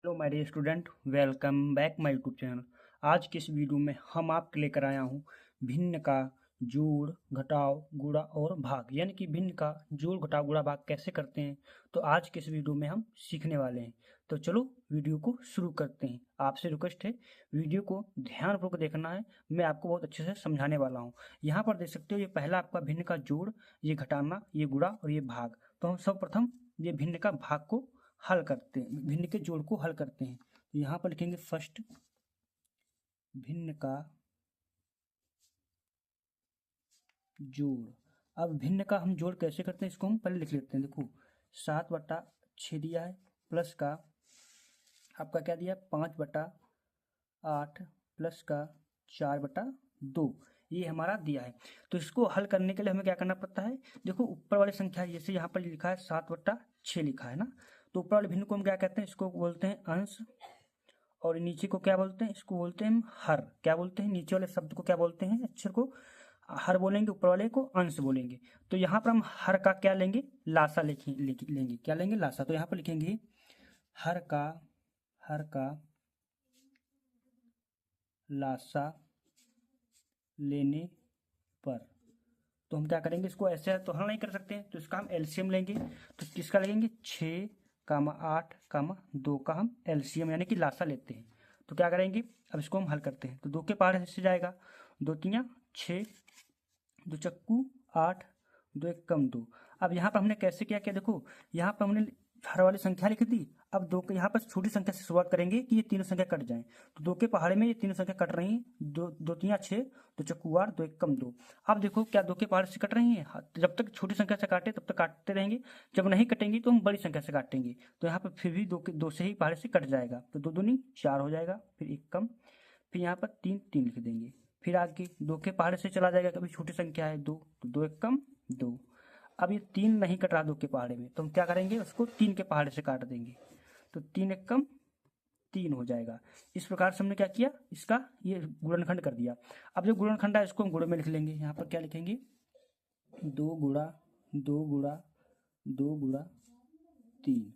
Hello my dear student, welcome back my YouTube channel. आज के इस वीडियो में हम आपके लेकर आया हूँ भिन्न का जोड़ घटाव गुणा और भाग, यानी कि भिन्न का जोड़ घटाव गुणा भाग कैसे करते हैं। तो आज के इस वीडियो में हम सीखने वाले हैं। तो चलो वीडियो को शुरू करते हैं। आपसे रिक्वेस्ट है, वीडियो को ध्यानपूर्वक देखना है। मैं आपको बहुत अच्छे से समझाने वाला हूँ। यहाँ पर देख सकते हो, ये पहला आपका भिन्न का जोड़, ये घटाना, ये गुणा और ये भाग। तो हम सर्वप्रथम ये भिन्न का भाग को हल करते हैं, भिन्न के जोड़ को हल करते हैं। तो यहाँ पर लिखेंगे फर्स्ट भिन्न का जोड़। अब भिन्न का हम जोड़ कैसे करते हैं, इसको हम पहले लिख लेते हैं। देखो 7/6 दिया है, प्लस का आपका क्या दिया, 5/8 प्लस का 4/2, ये हमारा दिया है। तो इसको हल करने के लिए हमें क्या करना पड़ता है। देखो ऊपर वाली संख्या, जैसे यहाँ पर लिखा है 7/6 लिखा है ना, तो ऊपर वाले भिन्न को हम क्या कहते हैं, इसको बोलते हैं अंश। और नीचे को क्या बोलते हैं, इसको बोलते हैं हम हर। क्या बोलते हैं, नीचे वाले शब्द को क्या बोलते हैं, अक्षर को हर बोलेंगे, ऊपर वाले को अंश बोलेंगे। तो यहाँ पर हम हर का क्या लेंगे, लासा लेंगे। क्या लेंगे, लासा। तो यहाँ पर लिखेंगे हर का लासा लेने पर। तो हम क्या करेंगे, इसको ऐसे तो हल नहीं कर सकते हैं, तो इसका हम एलसीएम लेंगे। तो किसका लगेंगे, 6, 8, 2 का हम एलसीएम यानी कि लासा लेते हैं। तो क्या करेंगे, अब इसको हम हल करते हैं। तो 2 के पहाड़ से जाएगा, 2 तियाँ 6, 2 चक्कू 8, 2 1 कम 2। अब यहाँ पर हमने कैसे किया, क्या देखो, यहाँ पर हमने हर वाली संख्या लिख दी। अब 2 के यहाँ पर छोटी संख्या से शुरुआत करेंगे कि ये तीनों संख्या कट जाएं। तो 2 के पहाड़े में ये तीनों संख्या कट रही हैं, 2 2 तियाँ 6, 2 चक्कू 8, 2 1 कम 2। अब देखो क्या 2 के पहाड़े से कट रही हैं। हाँ, जब तक छोटी संख्या से काटे तब तक काटते रहेंगे, जब नहीं कटेंगी तो हम बड़ी संख्या से काटेंगे। तो यहाँ पर फिर भी 2 से ही पहाड़े से कट जाएगा, तो 2 दूनी 4 हो जाएगा, फिर 1 कम, फिर यहाँ पर 3 3 लिख देंगे। फिर आगे 2 के पहाड़े से चला जाएगा, कभी छोटी संख्या है 2, तो 2 1 कम 2। अब ये 3 नहीं कट रहा 2 के पहाड़े में, तो हम क्या करेंगे, उसको 3 के पहाड़े से काट देंगे। तो 3 1 कम 3 हो जाएगा। इस प्रकार से हमने क्या किया, इसका ये गुणनखंड कर दिया। अब जो गुणनखंड है इसको हम गुण में लिख लेंगे। यहाँ पर क्या लिखेंगे, 2 गुणा 2 गुणा 2 गुणा 3,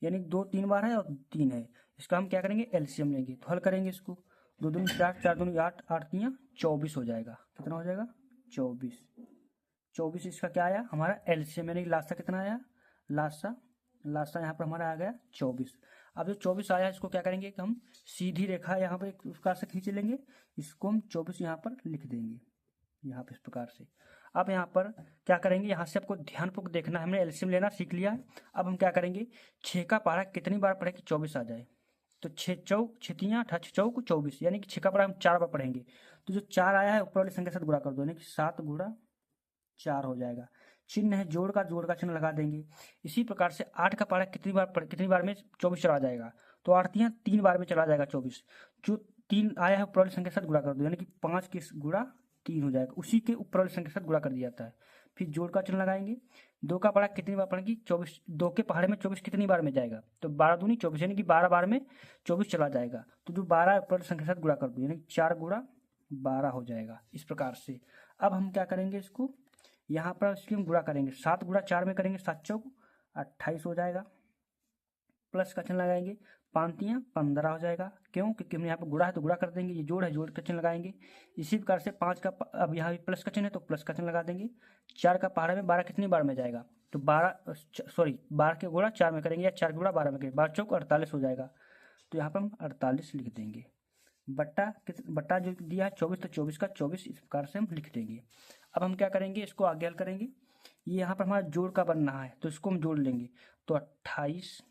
यानी 2 3 बार है और 3 है। इसका हम क्या करेंगे, एलसीएम लेंगे। तो हल करेंगे इसको, 2 दूनी 4, 4 दूनी 8, 8 तियाँ 24 हो जाएगा। कितना हो जाएगा, 24। 24 इसका क्या आया, हमारा एलसीएम यानी लासा कितना आया, लासा लासा यहाँ पर हमारा आ गया 24। अब जो 24 आया इसको क्या करेंगे कि हम सीधी रेखा यहाँ पर एक प्रकार से खींच लेंगे, इसको हम 24 यहाँ पर लिख देंगे, यहाँ पे इस प्रकार से। अब यहाँ पर क्या करेंगे, यहाँ से आपको ध्यानपूर्वक देखना है, हमने एलसीएम लेना सीख लिया है। अब हम क्या करेंगे, 6 का पहाड़ा कितनी बार पढ़े कि 24 आ जाए। तो 6 तियाँ 6 चौक 24, यानी कि 6 का पहाड़ा हम 4 बार पढ़ेंगे। तो जो 4 आया है ऊपर वाली संख्या से गुणा कर दो, यानी कि 7 गुणा 4 हो जाएगा। चिन्ह है जोड़ का चिन्ह लगा देंगे। इसी प्रकार से 8 का पहाड़ा कितनी बार में 24 चला जाएगा। तो 8 तियाँ 3 बार में चला जाएगा 24। जो 3 आया है ऊपर वाली संख्या के साथ गुणा कर दो, यानी कि 5 के गुणा 3 हो जाएगा। उसी के ऊपर वाली संख्या के साथ गुणा कर दिया जाता है। फिर जोड़ का चिन्ह लगाएंगे। 2 का पहाड़ा कितनी बार पढ़ेंगे, 24। 2 के पहाड़े में 24 कितनी बार में जाएगा, तो 12 दूनी 24, यानी कि 12 बार में 24 चला जाएगा। तो जो 12 ऊपर वाली संख्या के साथ गुणा कर दो, यानी 4 गुणा 12 हो जाएगा। इस प्रकार से अब हम क्या करेंगे, इसको यहाँ पर इसकी हम गुणा करेंगे। 7 गुणा 4 में करेंगे, 7 चौक 28 हो जाएगा। प्लस का चिन्ह लगाएंगे, 5 तियाँ 15 हो जाएगा। क्यों, क्योंकि हमने यहाँ पर गुणा है तो गुणा कर देंगे, ये जोड़ है जोड़ का चिन्ह लगाएंगे। इसी प्रकार से 5 का अब यहाँ भी प्लस का चिन्ह है तो प्लस का चिन्ह लगा देंगे। 4 का पहाड़ा में 12 कितनी बार में जाएगा, तो 12 के गुणा 4 में करेंगे, या 4 के गुणा 12 में करेंगे, 12 चौक 48 हो जाएगा। तो यहाँ पर हम 48 लिख देंगे। बट्टा जो दिया है 24, तो 24 का 24 इस प्रकार से हम लिख देंगे। अब हम क्या करेंगे, इसको आगे हल करेंगे। ये यहाँ पर हमारा जोड़ का बन रहा है तो इसको हम जोड़ लेंगे। तो 28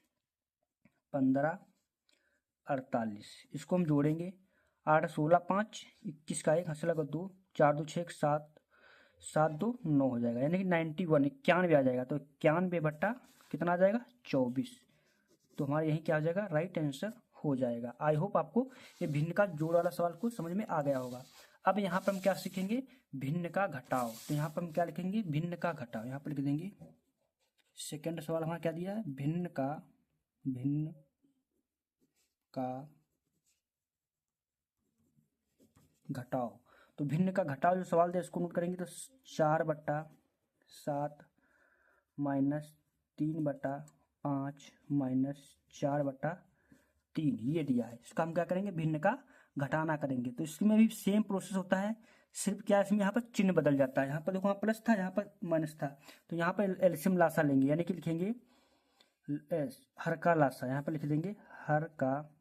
15 48 इसको हम जोड़ेंगे। 8 16 5 21 का 1 हंस लगा 2, 4 2 6 7, 7 2 9 हो जाएगा, यानी कि 91 91 आ जाएगा। तो 91 बट्टा कितना आ जाएगा, 24। तो हमारा यही क्या हो जाएगा, राइट आंसर हो जाएगा। आई होप आपको ये भिन्न का जोड़ वाला सवाल को समझ में आ गया होगा। अब यहाँ पर हम क्या सीखेंगे, भिन्न का घटाव। तो यहाँ पर हम क्या लिखेंगे, भिन्न का घटाव, यहाँ पर लिख देंगे। सेकंड सवाल हमारा क्या दिया है, भिन्न का घटाव। तो भिन्न का घटाव जो सवाल दिया इसको नोट करेंगे। तो 4/7 -3/5 -4/3 3 ये दिया है। इसका हम क्या करेंगे, भिन्न का घटाना करेंगे। तो इसमें भी सेम प्रोसेस होता है, सिर्फ क्या इसमें यहाँ पर चिन्ह बदल जाता है। यहाँ पर देखो, यहाँ प्लस था, यहाँ पर माइनस था, तो यहाँ पर एलसीएम लासा लेंगे, यानी कि लिखेंगे हर का लासा, यहाँ पर लिख देंगे हर का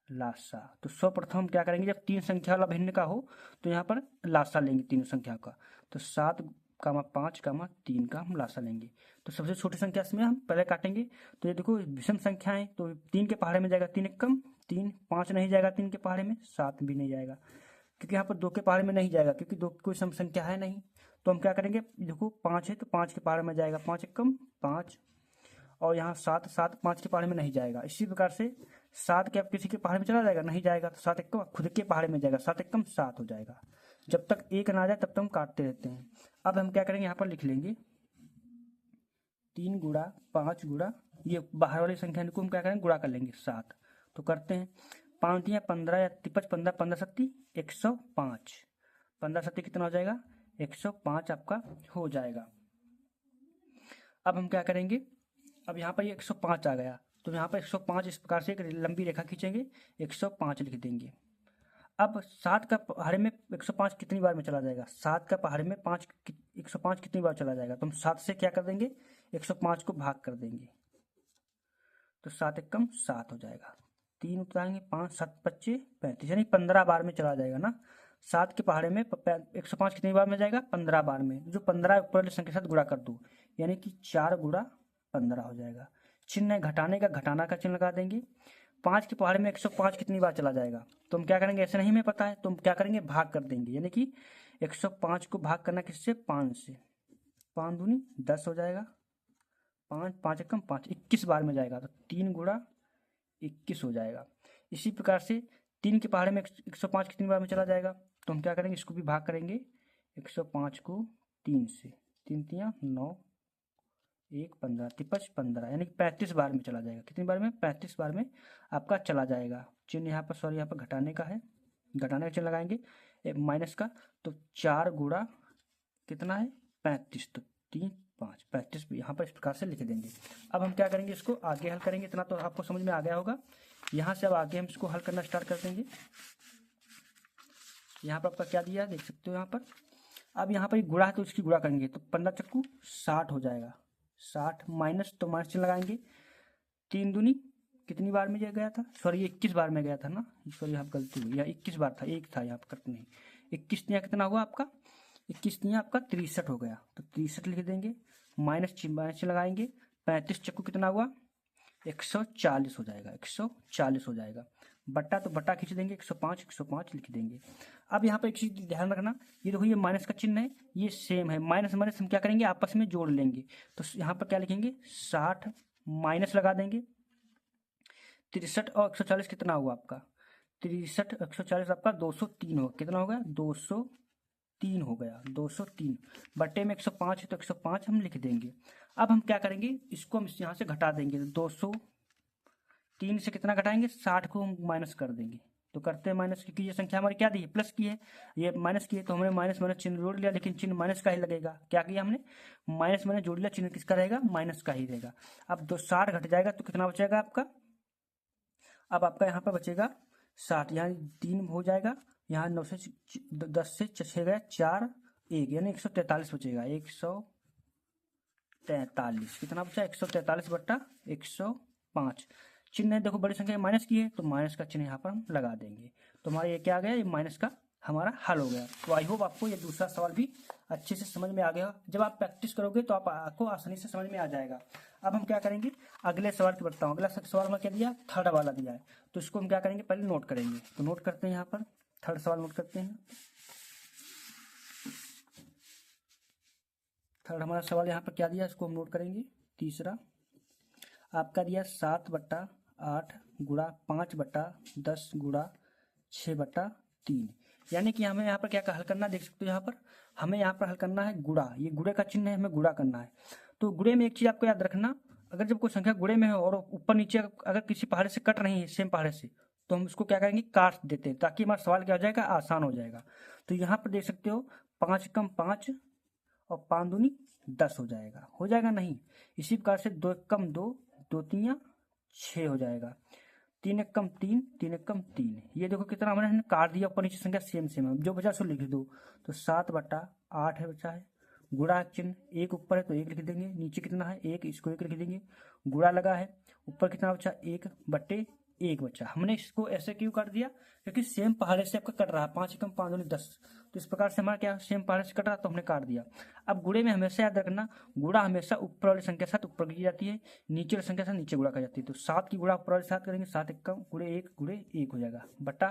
लासा। तो सर्वप्रथम क्या करेंगे, जब 3 संख्या वाला भिन्न का हो तो यहाँ पर लासा लेंगे तीनों संख्या का। तो 7, 5, 3 का हम लासा लेंगे। तो सबसे छोटी संख्या इसमें हम पहले काटेंगे। तो ये देखो विषम संख्या है, तो 3 के पहाड़े में जाएगा 3 एक कम 3, 5 नहीं जाएगा 3 के पहाड़े में, 7 भी नहीं जाएगा, क्योंकि यहाँ पर 2 के पहाड़े में नहीं जाएगा, क्योंकि 2 कोई सम संख्या है नहीं। तो हम क्या करेंगे, देखो 5 है तो 5 के पहाड़े में जाएगा 5 एक कम 5, और यहाँ 7, 5 के पहाड़े में नहीं जाएगा। इसी प्रकार से 7 के अब किसी के पहाड़े में चला जाएगा, नहीं जाएगा, तो 7 एक कम खुद के पहाड़े में जाएगा, 7 एक कम 7 हो जाएगा। जब तक 1 ना आ जाए तब तक हम काटते रहते हैं। अब हम क्या करेंगे, यहाँ पर लिख लेंगे 3 गुणा 5 गुणा, ये बाहर वाली संख्या को हम क्या करेंगे, गुणा कर लेंगे 7। तो करते हैं 5 या 15 या 15, 15 सत्ती 105, 15 सत्ती कितना हो जाएगा, 105 आपका हो जाएगा। अब हम क्या करेंगे, अब यहाँ पर ये 105 आ गया, तो यहाँ पर 105 इस प्रकार से एक लंबी रेखा खींचेंगे, 105 लिख देंगे। अब 7 का पहाड़े में 105 कितनी बार में चला जाएगा, 7 का पहाड़े में 105 कितनी बार चला जाएगा, तो हम 7 से क्या कर देंगे, 105 को भाग कर देंगे, तो 7 एक कम 7 हो जाएगा। 3 उतारेंगे, 5, 7, 25, 35, यानी 15 बार में चला जाएगा ना। 7 के पहाड़े में 105 कितनी बार में जाएगा, 15 बार में। जो 15 ऊपर वाली संख्या के साथ गुणा कर दो, यानी कि 4 गुणा 15 हो जाएगा। चिन्ह है घटाने का, घटाना का चिन्ह लगा देंगे। 5 के पहाड़े में 105 कितनी बार चला जाएगा, तो हम क्या करेंगे, ऐसे नहीं हमें पता है, तो हम क्या करेंगे, भाग कर देंगे, यानी कि 105 को भाग करना किससे, 5 से, 5 दूनी 10 हो जाएगा, 5, 5 एकम 5, 21 बार में जाएगा, तो 3 गुणा 21 हो जाएगा। इसी प्रकार से 3 के पहाड़े में 105 कितनी बार में चला जाएगा, तो हम क्या करेंगे, इसको भी भाग करेंगे 105 को 3 से, 3 3 9, 1 15, 53 15, यानी कि 35 बार में चला जाएगा। कितनी बार में, 35 बार में आपका चला जाएगा। चिन्ह यहाँ पर, सॉरी यहाँ पर घटाने का है, घटाने का चिन्ह लगाएंगे माइनस का, तो 4 गुणा कितना है, 35, तो 3 5 35 यहाँ पर इस प्रकार से लिख देंगे। अब हम क्या करेंगे, इसको आगे हल करेंगे। इतना तो आपको समझ में आ गया होगा। यहाँ से अब आगे हम इसको हल करना स्टार्ट कर देंगे। यहाँ पर आपका क्या दिया है, देख सकते हो यहाँ पर। अब यहाँ पर गुणा है तो इसकी गुणा करेंगे, तो 15 चक्कू 60 हो जाएगा, 60 माइनस, तो माइनस चिन्ह लगाएंगे। 3 दूनी कितनी बार में गया था, सॉरी 21 बार में गया था ना, सॉरी यहाँ गलती हुई, यहाँ 21 बार था, एक था यहाँ पर कट नहीं। 21 यहाँ कितना हुआ आपका, 21 यहाँ आपका 63 हो गया, तो 63 लिख देंगे। माइनस चिन्ह लगाएंगे, 35 चक्कू कितना हुआ, 140 हो जाएगा, 140 हो जाएगा। बट्टा तो बट्टा खींच देंगे, 105 लिख देंगे। अब यहाँ पर एक चीज ध्यान रखना, ये देखो ये माइनस का चिन्ह है, ये सेम है, माइनस माइनस हम क्या करेंगे, आपस में जोड़ लेंगे। तो यहाँ पर क्या लिखेंगे, 60 माइनस लगा देंगे, 63 और 140 कितना हुआ आपका, 63 140 आपका 203 हो, कितना हो गया, 203 हो गया, 203 बट्टे में 105 है तो 105 हम लिख देंगे। अब हम क्या करेंगे, इसको हम यहाँ से घटा देंगे, 203 से कितना घटाएंगे, 60 को हम माइनस कर देंगे। तो करते हैं माइनस, क्योंकि ये संख्या हमारी क्या दी है, प्लस की है, ये माइनस की है, तो हमने माइनस माइनस चिन्ह जोड़ लिया, लेकिन चिन्ह माइनस का ही लगेगा। क्या किया हमने, माइनस माइनस जोड़ लिया, चिन्ह किसका रहेगा, माइनस का ही रहेगा। अब 60 घट जाएगा तो कितना बचेगा आपका, अब आपका यहाँ पर बचेगा 60, यहाँ 3 हो जाएगा, यहाँ 9 से 10 से 6 गया, 4 1, यानी 143 बचेगा, 143 कितना बचा, 143 बट्टा 105। चिन्ह देखो बड़ी संख्या माइनस की है, तो माइनस का चिन्ह यहाँ पर हम लगा देंगे। तो हमारा ये क्या आ गया, ये माइनस का हमारा हल हो गया। तो आई होप आपको ये दूसरा सवाल भी अच्छे से समझ में आ गया। जब आप प्रैक्टिस करोगे तो आपको आसानी से समझ में आ जाएगा। अब हम क्या करेंगे, अगले सवाल की बताऊँ। अगला सवाल में क्या दिया, थर्ड वाला दिया है, तो इसको हम क्या करेंगे, पहले नोट करेंगे। तो नोट करते हैं, यहाँ पर थर्ड सवाल नोट करते हैं। थर्ड हमारा सवाल यहाँ पर क्या दिया, इसको हम नोट करेंगे। तीसरा आपका दिया 7/8 गुणा 5/10 गुणा 6/3, यानी कि हमें यहाँ पर क्या हल करना, देख सकते हो यहाँ पर हमें यहाँ पर हल करना है गुणा। ये गुणे का चिन्ह है, हमें गुणा करना है। तो गुणे में एक चीज आपको याद रखना, अगर जब कोई संख्या गुणे में है और ऊपर नीचे अगर किसी पहाड़े से कट रही है, सेम पहाड़े से, तो हम उसको क्या करेंगे, काट देते हैं, ताकि हमारा सवाल क्या हो जाएगा, आसान हो जाएगा। तो यहाँ पर देख सकते हो 5 कम 5 और 5 दूनी 10 हो जाएगा नहीं। इसी प्रकार से 2 कम 2, 2 3 6 हो जाएगा। 3 एक कम 3, 3 एक कम 3। ये देखो कितना हमने काट दिया, ऊपर नीचे संख्या सेम सेम है, जो बचा सो लिख दो। तो 7/8 है बचा है। गुणा चिन्ह, एक ऊपर है तो 1 लिख देंगे, नीचे कितना है 1, इसको 1 लिख देंगे। गुणा लगा है, ऊपर कितना बचा 1/1 बचा। हमने इसको ऐसे क्यों काट दिया, क्योंकि सेम पहाड़े से आपका कट रहा है, 5 एकम 5 दूनी 10। तो इस प्रकार से हमारा क्या सेम पहाड़े से कट रहा, तो हमने काट दिया। अब गुणे में हमेशा याद रखना, गुणा हमेशा ऊपर वाली संख्या के साथ ऊपर की जाती है, नीचे वाली संख्या से नीचे गुणा की जाती है। तो 7 की गुणा ऊपर वाले 7 करेंगे, 7 एकम गुणे 1 हो जाएगा, बटा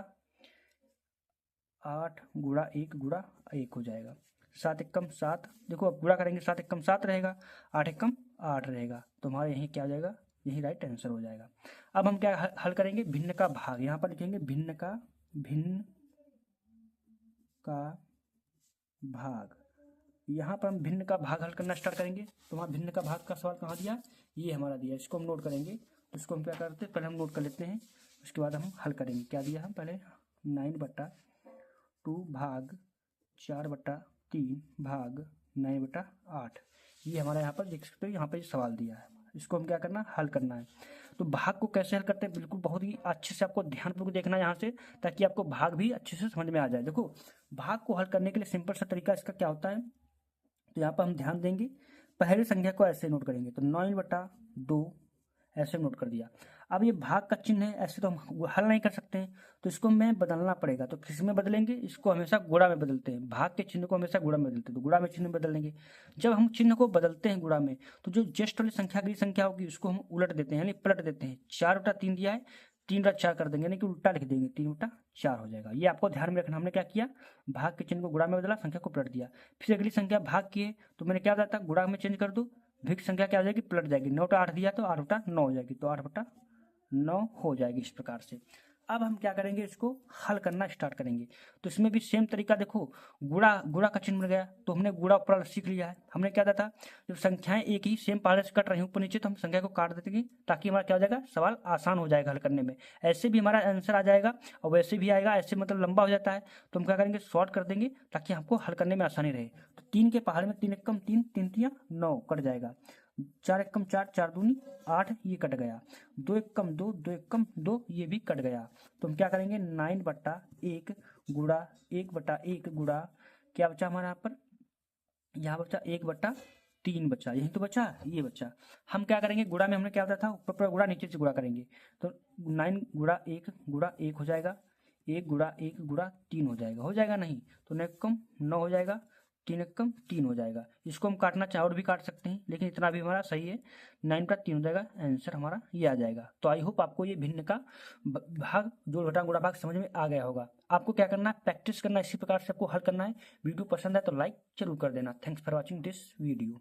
8 गुणा 1 हो जाएगा। 7 एकम 7, देखो अब गुणा करेंगे 7 एकम 7 रहेगा, 8 एकम 8 रहेगा। तो हमारे यही क्या हो जाएगा, यही राइट आंसर हो जाएगा। अब हम क्या हल करेंगे, भिन्न का भाग। यहाँ पर लिखेंगे भिन्न का भाग। यहाँ पर हम भिन्न का भाग हल करना स्टार्ट करेंगे। तो वहाँ भिन्न का भाग का सवाल कहाँ दिया, ये हमारा दिया, इसको हम नोट करेंगे। तो इसको हम क्या करते हैं, पहले हम नोट कर लेते हैं, उसके बाद हम हल करेंगे। क्या दिया हम पहले, 9/2 भाग 4/3 भाग 9/8। ये हमारा यहाँ पर देख सकते हो, यहाँ पर सवाल दिया है, इसको हम क्या करना, हल करना है। तो भाग को कैसे हल करते हैं, बिल्कुल बहुत ही अच्छे से आपको ध्यानपूर्वक देखना है यहाँ से, ताकि आपको भाग भी अच्छे से समझ में आ जाए। देखो भाग को हल करने के लिए सिंपल सा तरीका इसका क्या होता है, तो यहाँ पर हम ध्यान देंगे, पहली संख्या को ऐसे नोट करेंगे। तो 9/2 ऐसे नोट कर दिया। अब ये भाग का चिन्ह है, ऐसे तो हम हल नहीं कर सकते हैं, तो इसको हमें बदलना पड़ेगा। तो किस में बदलेंगे, इसको हमेशा गुणा में बदलते हैं, भाग के चिन्ह को हमेशा गुणा में बदलते हैं। तो गुणा में चिन्ह बदल देंगे। जब हम चिन्ह को बदलते हैं गुणा में, तो जो जस्ट वाली संख्या अगली संख्या होगी उसको हम उलट देते हैं, यानी पलट देते हैं। 4/3 दिया है, 3/4 कर देंगे, यानी कि उल्टा लिख देंगे, 3/4 हो जाएगा। ये आपको ध्यान में रखना। हमने क्या किया, भाग के चिन्ह को गुणा में बदला, संख्या को पलट दिया। फिर अगली संख्या भाग की है, तो मैंने क्या बताया था, गुणा में चेंज कर दो, भिन्न संख्या क्या हो जाएगी, पलट जाएगी। 9/8 दिया तो 8/9 हो जाएगी, तो 8/9 हो जाएगी इस प्रकार से। अब हम क्या करेंगे, इसको हल करना स्टार्ट करेंगे। तो इसमें भी सेम तरीका, देखो गुणा का चिन्ह मिल गया, तो हमने गुणा ऊपर सीख लिया है। हमने क्या था, जब संख्याएं एक ही सेम पहाड़े से कट रही ऊपर नीचे, तो हम संख्या को काट देते हैं, ताकि हमारा क्या हो जाएगा, सवाल आसान हो जाएगा हल करने में। ऐसे भी हमारा आंसर आ जाएगा और वैसे भी आएगा, ऐसे मतलब लंबा हो जाता है, तो हम क्या करेंगे, शॉर्ट कर देंगे, ताकि हमको हल करने में आसानी रहे। तो 3 के पहाड़ में 3 एकम 3, 3 3 9 कट जाएगा। 4 एकम 4, 4 दूनी 8, ये कट गया। 2 एकम 2, 2 एकम 2, ये भी कट गया। तो हम क्या करेंगे, 9/1 गुणा 1/1 गुणा, क्या बचा हमारा यहाँ पर, यहाँ बचा 1/3 बचा, यही तो बचा, ये बचा। हम क्या करेंगे, गुणा में हमने क्या बताया था, ऊपर पर गुणा नीचे से गुणा करेंगे। तो 9 गुणा 1 हो जाएगा, 1 गुणा 1 गुणा 3 हो जाएगा नहीं, तो 9 एकम 9 हो जाएगा, 3 एकम 3 हो जाएगा। इसको हम काटना चाहे और भी काट सकते हैं, लेकिन इतना भी हमारा सही है, 9/3 हो जाएगा, आंसर हमारा ये आ जाएगा। तो आई होप आपको ये भिन्न का भाग, जोड़ घटा गुणा भाग समझ में आ गया होगा। आपको क्या करना है, प्रैक्टिस करना है, इसी प्रकार से आपको हल करना है। वीडियो पसंद है तो लाइक जरूर कर देना। Thanks for watching this video.